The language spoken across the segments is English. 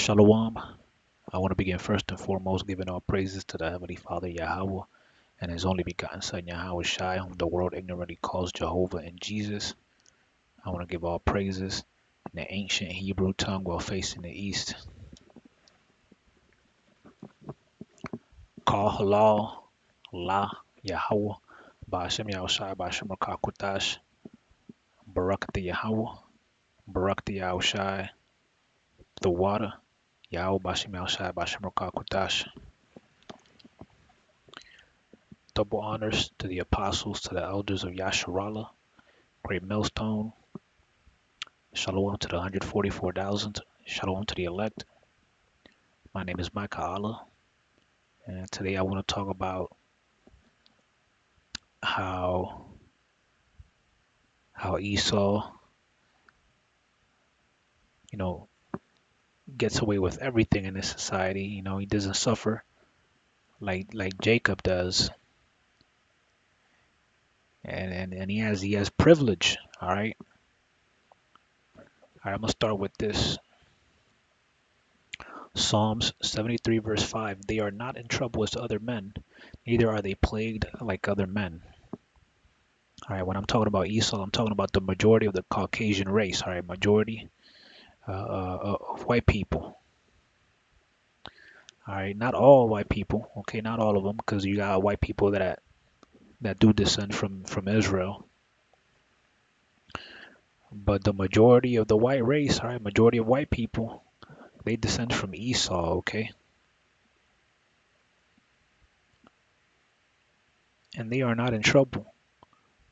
Shalom. I want to begin first and foremost giving all praises to the Heavenly Father Yahweh and His only begotten Son Yahweh Shai, whom the world ignorantly calls Jehovah and Jesus. I want to give all praises in the ancient Hebrew tongue while facing the east. Call halal, la, Yahweh, Ba'ashem Yahweh Shai, Ba'ashem Rakakutash, Barakati Yahweh, Barakati Yahweh Shai, the water, Yahweh, Ba'ashem Yahweh Shai, Ba'ashem Rakakutash. Double honors to the apostles, to the elders of Yasharala, Greatmillstone. Shalom to the 144,000. Shalom to the elect. My name is Micah, and today I want to talk about how Esau, gets away with everything in this society. He doesn't suffer like Jacob does, and he has privilege. All right. I'm gonna start with this. Psalms 73 verse 5. They are not in trouble as other men, neither are they plagued like other men. All right, when I'm talking about Esau, I'm talking about the majority of the Caucasian race. All right, majority of white people. All right, not all white people. Okay, not all of them, because you got white people that do descend from Israel. But the majority of the white race, all right, majority of white people, they descend from Esau. Okay, and they are not in trouble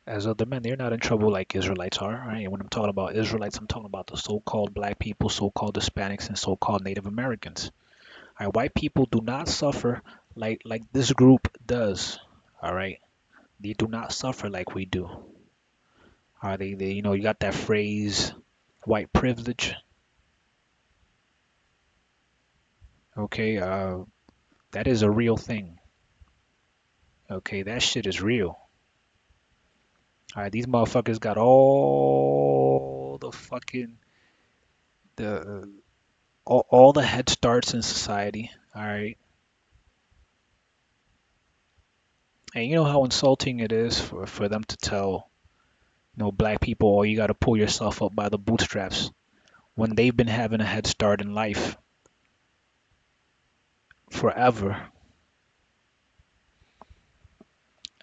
as other men. They're not in trouble like Israelites are. All right, and when I'm talking about Israelites, I'm talking about the so-called black people, so-called Hispanics, and so-called Native Americans. All right, white people do not suffer like this group does. All right, they do not suffer like we do. All right, they you got that phrase, white privilege. Okay, that is a real thing. Okay, that shit is real. All right, these motherfuckers got all the fucking the all the head starts in society. All right, and you know how insulting it is for them to tell black people, oh, you got to pull yourself up by the bootstraps when they've been having a head start in life forever.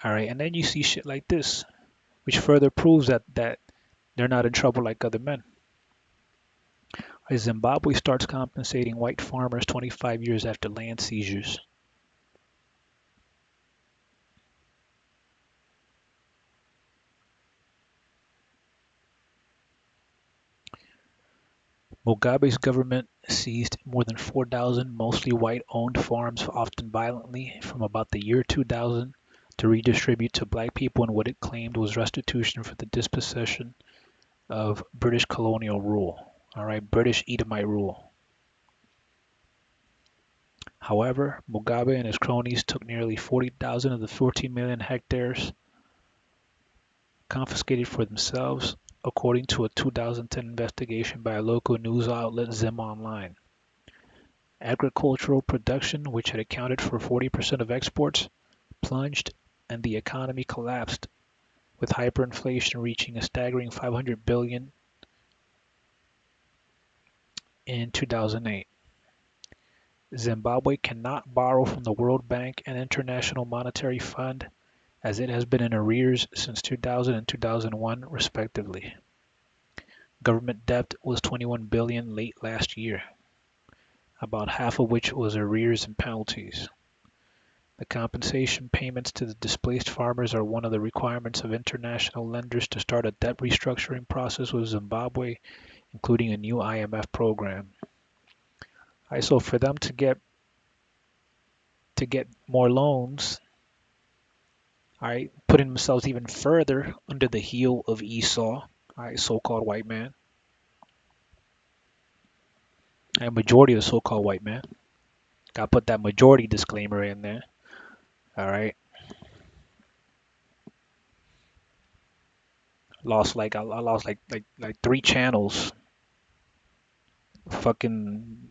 All right, and then you see shit like this, which further proves that they're not in trouble like other men. Zimbabwe starts compensating white farmers 25 years after land seizures. Mugabe's government seized more than 4,000 mostly white-owned farms, often violently, from about the year 2000 to redistribute to black people in what it claimed was restitution for the dispossession of British colonial rule. All right, British Edomite rule. However, Mugabe and his cronies took nearly 40,000 of the 14 million hectares confiscated for themselves, according to a 2010 investigation by a local news outlet, Zim Online. Agricultural production, which had accounted for 40% of exports, plunged and the economy collapsed, with hyperinflation reaching a staggering 500 billion in 2008. Zimbabwe cannot borrow from the World Bank and International Monetary Fund as it has been in arrears since 2000 and 2001 respectively. Government debt was 21 billion late last year, about half of which was arrears and penalties. The compensation payments to the displaced farmers are one of the requirements of international lenders to start a debt restructuring process with Zimbabwe, including a new IMF program. All right, so for them to get more loans, all right, putting themselves even further under the heel of Esau, all right, so-called white man, and majority of the so-called white man. Got to put that majority disclaimer in there. All right. I lost like 3 channels. Fucking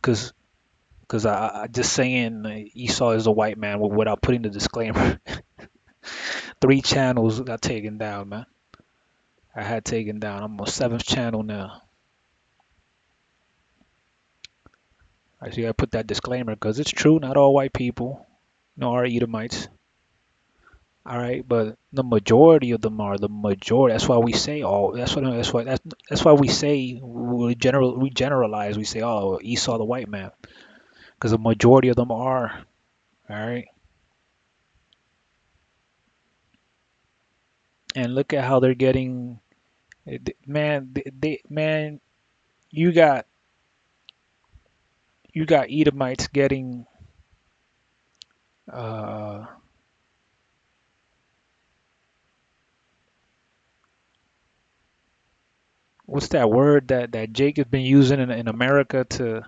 Cause, cause I just saying Esau is a white man without putting the disclaimer. 3 channels got taken down, man. I had taken down. I'm on 7th channel now. I see I put that disclaimer because it's true. Not all white people, are Edomites. All right, but the majority of them are the majority. That's why we say all. That's why we say we generalize. We say, oh, Esau the white man, because the majority of them are. All right, and look at how they're getting. Man, man, you got Edomites getting uh what's that word that Jake has been using in America to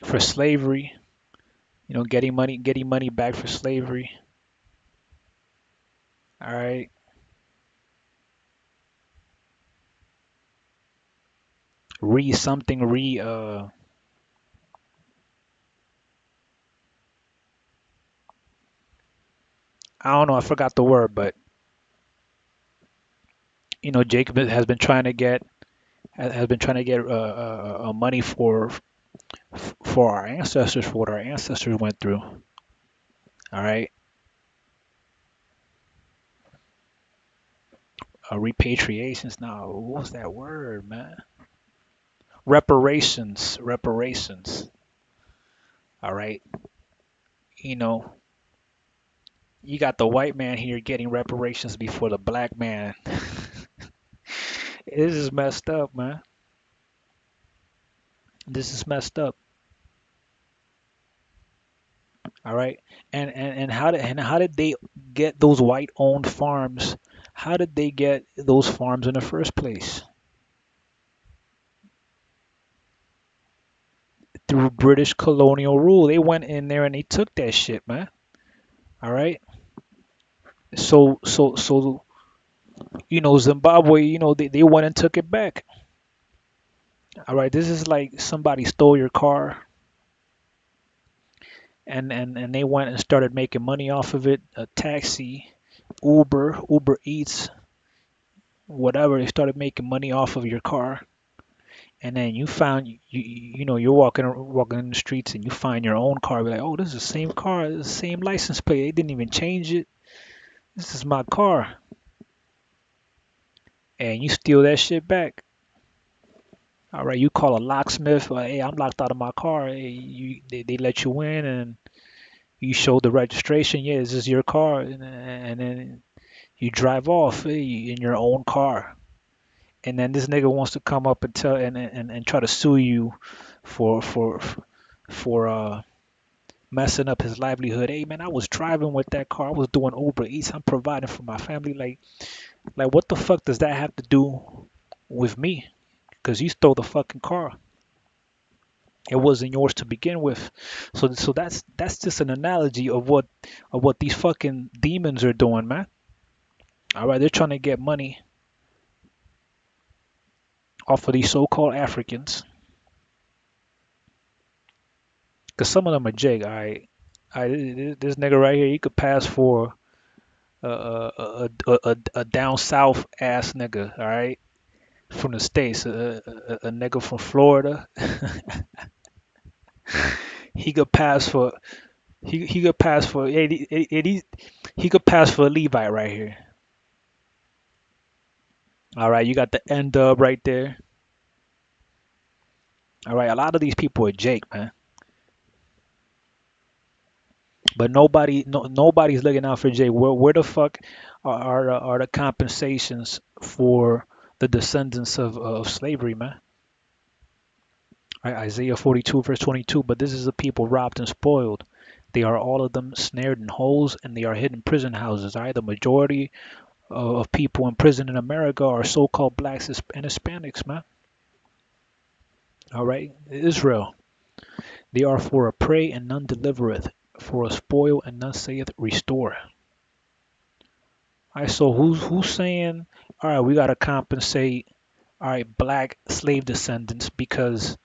for slavery. Getting money back for slavery. All right, re something re I don't know. I forgot the word, but Jacob has been trying to get money for our ancestors, for what our ancestors went through. All right, repatriations. Now, what's that word, man? Reparations. All right, you know, you got the white man here getting reparations before the black man. This is messed up, man. This is messed up. All right, and how did they get those white owned farms? How did they get those farms in the first place? Through British colonial rule. They went in there and they took that shit, man. All right. So Zimbabwe, they went and took it back. All right. This is like somebody stole your car and they went and started making money off of it. A taxi, Uber Eats, whatever. They started making money off of your car. And then you found you're walking in the streets and you find your own car. Be like, oh, this is the same car, this is the same license plate. They didn't even change it. This is my car. And you steal that shit back. All right, you call a locksmith. Like, hey, I'm locked out of my car. Hey, they let you in and you show the registration. Yeah, this is your car, and then you drive off in your own car. And then this nigga wants to come up and tell and try to sue you for messing up his livelihood. Hey man, I was driving with that car. I was doing Uber Eats. I'm providing for my family. Like what the fuck does that have to do with me? Because you stole the fucking car. It wasn't yours to begin with. So that's just an analogy of what these fucking demons are doing, man. All right, they're trying to get money off of these so-called Africans. Because some of them are jig. This nigga right here, he could pass for a down south ass nigga. All right, from the states, a nigga from Florida. He could pass for he could pass for he could pass for a Levite right here. All right, you got the end dub right there. All right, a lot of these people are Jake, man. But nobody's looking out for Jake. Where the fuck are the compensations for the descendants of slavery, man? Right, Isaiah 42 verse 22. But this is a people robbed and spoiled. They are all of them snared in holes and they are hidden in prison houses. All right, the majority of people in prison in America are so-called blacks and Hispanics, man. All right, Israel. They are for a prey and none delivereth, for a spoil and none saith restore. All All right, so who's saying, all right, we gotta compensate, all right, black slave descendants because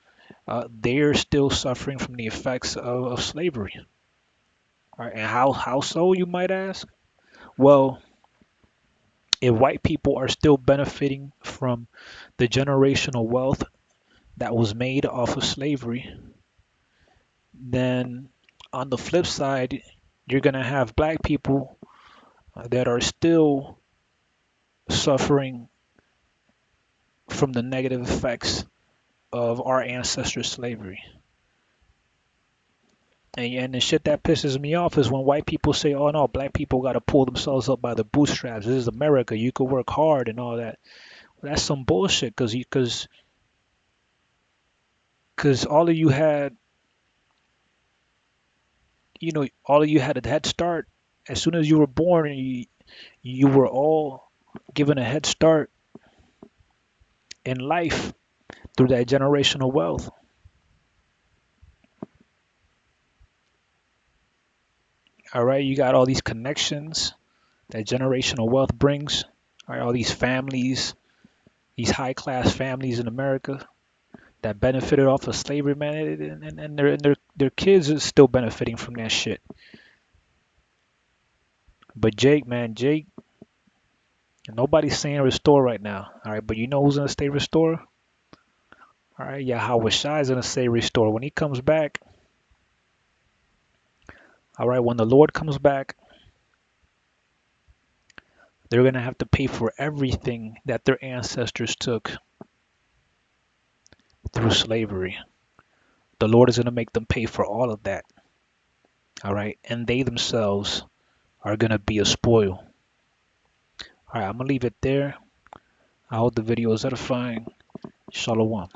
they're still suffering from the effects of slavery. All right, and how so, you might ask? Well, if white people are still benefiting from the generational wealth that was made off of slavery, then on the flip side, you're gonna have black people that are still suffering from the negative effects of our ancestors' slavery. And the shit that pisses me off is when white people say, "Oh no, black people got to pull themselves up by the bootstraps. This is America. You could work hard and all that." Well, that's some bullshit, cause all of you had, all of you had a head start. As soon as you were born, you were all given a head start in life through that generational wealth. All right, you got all these connections that generational wealth brings. All right, all these families, these high class families in America that benefited off of slavery, man, and their kids are still benefiting from that shit. But Jake, man, Jake, nobody's saying restore right now. All right, but you know who's gonna stay restore? All right, Yahweh is gonna say restore when he comes back. All right, when the Lord comes back, they're gonna have to pay for everything that their ancestors took through slavery. The Lord is gonna make them pay for all of that. All right, and they themselves are gonna be a spoil. All right, I'm gonna leave it there. I hope the video is edifying. Shalom.